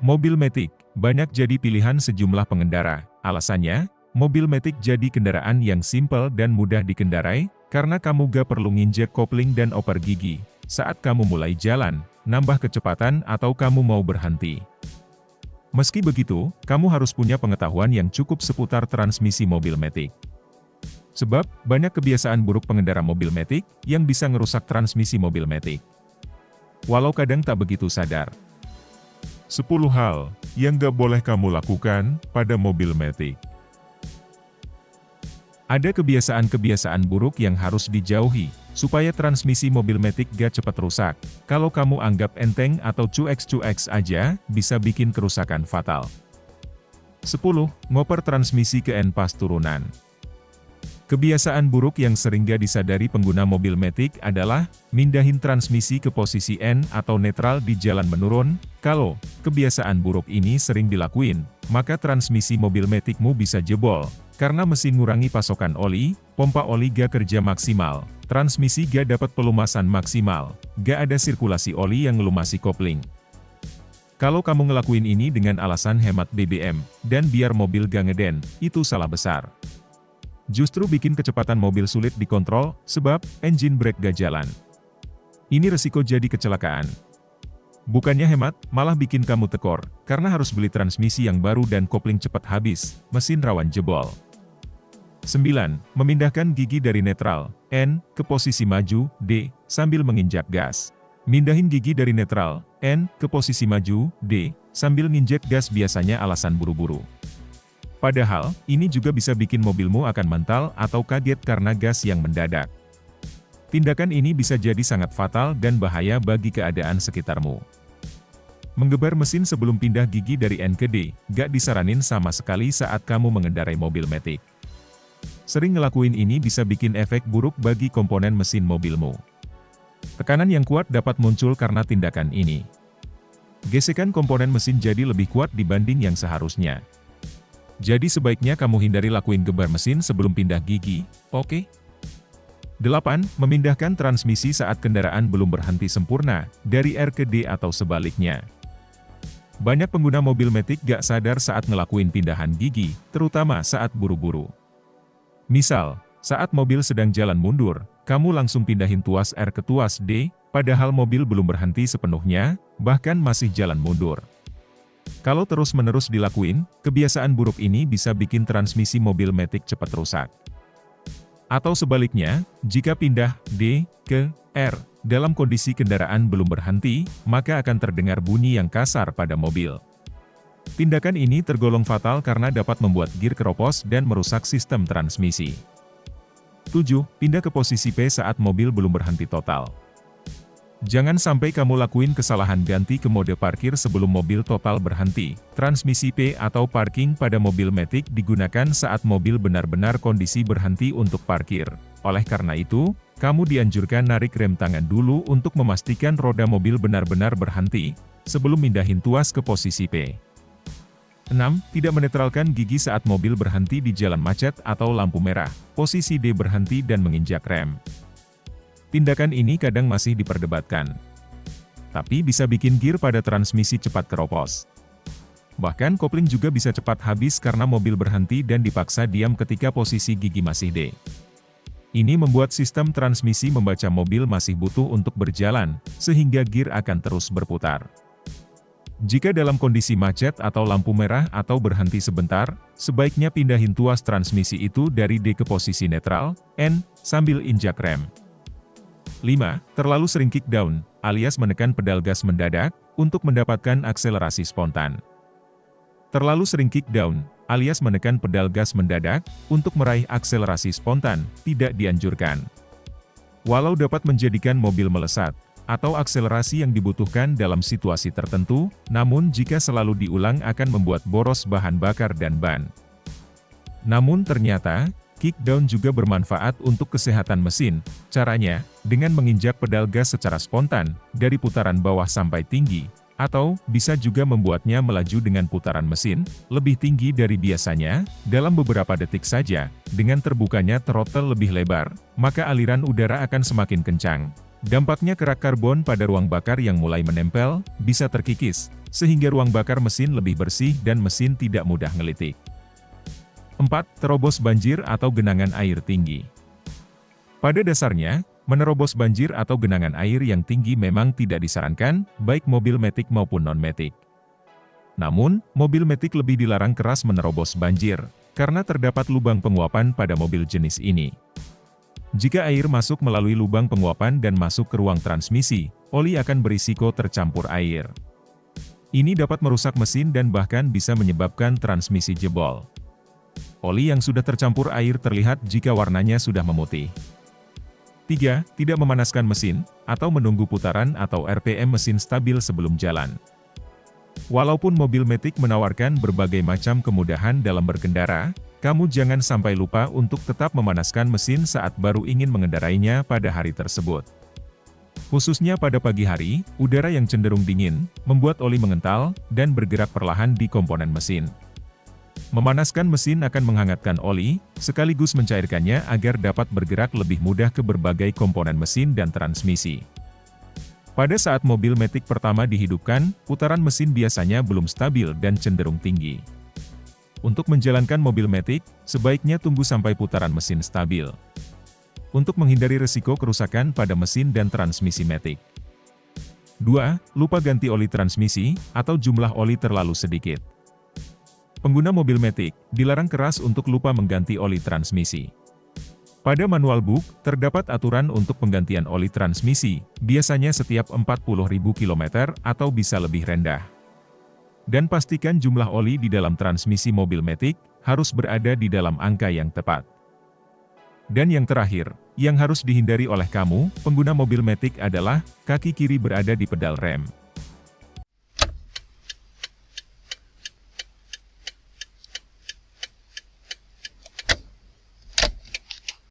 Mobil Matic banyak jadi pilihan sejumlah pengendara. Alasannya, mobil Matic jadi kendaraan yang simpel dan mudah dikendarai, karena kamu gak perlu nginjek kopling dan oper gigi saat kamu mulai jalan, nambah kecepatan atau kamu mau berhenti. Meski begitu, kamu harus punya pengetahuan yang cukup seputar transmisi mobil Matic. Sebab, banyak kebiasaan buruk pengendara mobil Matic yang bisa ngerusak transmisi mobil Matic. Walau kadang tak begitu sadar. 10 hal yang gak boleh kamu lakukan pada mobil Matic. Ada kebiasaan-kebiasaan buruk yang harus dijauhi, supaya transmisi mobil Matic gak cepat rusak. Kalau kamu anggap enteng atau cuek-cuek aja, bisa bikin kerusakan fatal. 10. Ngoper transmisi ke en-pas turunan. Kebiasaan buruk yang sering gak disadari pengguna mobil Matic adalah mindahin transmisi ke posisi N atau netral di jalan menurun. Kalau kebiasaan buruk ini sering dilakuin, maka transmisi mobil Maticmu bisa jebol, karena mesin ngurangi pasokan oli, pompa oli gak kerja maksimal, transmisi gak dapat pelumasan maksimal, gak ada sirkulasi oli yang ngelumasi kopling. Kalau kamu ngelakuin ini dengan alasan hemat BBM, dan biar mobil gak ngeden, itu salah besar. Justru bikin kecepatan mobil sulit dikontrol, sebab engine brake gak jalan. Ini resiko jadi kecelakaan. Bukannya hemat, malah bikin kamu tekor, karena harus beli transmisi yang baru dan kopling cepat habis, mesin rawan jebol. 9. Memindahkan gigi dari netral, N, ke posisi maju, D, sambil menginjak gas. Mindahin gigi dari netral, N, ke posisi maju, D, sambil nginjek gas biasanya alasan buru-buru. Padahal, ini juga bisa bikin mobilmu akan mental atau kaget karena gas yang mendadak. Tindakan ini bisa jadi sangat fatal dan bahaya bagi keadaan sekitarmu. Menggeber mesin sebelum pindah gigi dari N ke D, gak disaranin sama sekali saat kamu mengendarai mobil Matic. Sering ngelakuin ini bisa bikin efek buruk bagi komponen mesin mobilmu. Tekanan yang kuat dapat muncul karena tindakan ini. Gesekan komponen mesin jadi lebih kuat dibanding yang seharusnya. Jadi sebaiknya kamu hindari lakuin geber mesin sebelum pindah gigi, oke? 8. Memindahkan transmisi saat kendaraan belum berhenti sempurna, dari R ke D atau sebaliknya. Banyak pengguna mobil Matic gak sadar saat ngelakuin pindahan gigi, terutama saat buru-buru. Misal, saat mobil sedang jalan mundur, kamu langsung pindahin tuas R ke tuas D, padahal mobil belum berhenti sepenuhnya, bahkan masih jalan mundur. Kalau terus-menerus dilakuin, kebiasaan buruk ini bisa bikin transmisi mobil Matic cepat rusak. Atau sebaliknya, jika pindah D ke R, dalam kondisi kendaraan belum berhenti, maka akan terdengar bunyi yang kasar pada mobil. Tindakan ini tergolong fatal karena dapat membuat gear keropos dan merusak sistem transmisi. 7. Pindah ke posisi P saat mobil belum berhenti total. Jangan sampai kamu lakuin kesalahan ganti ke mode parkir sebelum mobil total berhenti. Transmisi P atau parking pada mobil Matic digunakan saat mobil benar-benar kondisi berhenti untuk parkir. Oleh karena itu, kamu dianjurkan narik rem tangan dulu untuk memastikan roda mobil benar-benar berhenti, sebelum mindahin tuas ke posisi P. 6. Tidak menetralkan gigi saat mobil berhenti di jalan macet atau lampu merah. Posisi D berhenti dan menginjak rem. Tindakan ini kadang masih diperdebatkan. Tapi bisa bikin gear pada transmisi cepat keropos. Bahkan kopling juga bisa cepat habis karena mobil berhenti dan dipaksa diam ketika posisi gigi masih D. Ini membuat sistem transmisi membaca mobil masih butuh untuk berjalan, sehingga gear akan terus berputar. Jika dalam kondisi macet atau lampu merah atau berhenti sebentar, sebaiknya pindahin tuas transmisi itu dari D ke posisi netral, N, sambil injak rem. 5. Terlalu sering kick down, alias menekan pedal gas mendadak, untuk mendapatkan akselerasi spontan. Terlalu sering kick down, alias menekan pedal gas mendadak, untuk meraih akselerasi spontan, tidak dianjurkan. Walau dapat menjadikan mobil melesat, atau akselerasi yang dibutuhkan dalam situasi tertentu, namun jika selalu diulang akan membuat boros bahan bakar dan ban. Namun ternyata, kickdown juga bermanfaat untuk kesehatan mesin. Caranya, dengan menginjak pedal gas secara spontan, dari putaran bawah sampai tinggi, atau bisa juga membuatnya melaju dengan putaran mesin, lebih tinggi dari biasanya, dalam beberapa detik saja. Dengan terbukanya throttle lebih lebar, maka aliran udara akan semakin kencang. Dampaknya kerak karbon pada ruang bakar yang mulai menempel, bisa terkikis, sehingga ruang bakar mesin lebih bersih dan mesin tidak mudah ngelitik. 4. Terobos banjir atau genangan air tinggi. Pada dasarnya, menerobos banjir atau genangan air yang tinggi memang tidak disarankan, baik mobil matic maupun non-matic. Namun, mobil matic lebih dilarang keras menerobos banjir, karena terdapat lubang penguapan pada mobil jenis ini. Jika air masuk melalui lubang penguapan dan masuk ke ruang transmisi, oli akan berisiko tercampur air. Ini dapat merusak mesin dan bahkan bisa menyebabkan transmisi jebol. Oli yang sudah tercampur air terlihat jika warnanya sudah memutih. 3. Tidak memanaskan mesin, atau menunggu putaran atau RPM mesin stabil sebelum jalan. Walaupun mobil matic menawarkan berbagai macam kemudahan dalam berkendara, kamu jangan sampai lupa untuk tetap memanaskan mesin saat baru ingin mengendarainya pada hari tersebut. Khususnya pada pagi hari, udara yang cenderung dingin, membuat oli mengental, dan bergerak perlahan di komponen mesin. Memanaskan mesin akan menghangatkan oli, sekaligus mencairkannya agar dapat bergerak lebih mudah ke berbagai komponen mesin dan transmisi. Pada saat mobil matic pertama dihidupkan, putaran mesin biasanya belum stabil dan cenderung tinggi. Untuk menjalankan mobil matic, sebaiknya tunggu sampai putaran mesin stabil. Untuk menghindari risiko kerusakan pada mesin dan transmisi matic. 2. Lupa ganti oli transmisi, atau jumlah oli terlalu sedikit. Pengguna mobil matic dilarang keras untuk lupa mengganti oli transmisi. Pada manual book, terdapat aturan untuk penggantian oli transmisi, biasanya setiap 40.000 km atau bisa lebih rendah. Dan pastikan jumlah oli di dalam transmisi mobil matic harus berada di dalam angka yang tepat. Dan yang terakhir, yang harus dihindari oleh kamu, pengguna mobil matic adalah kaki kiri berada di pedal rem.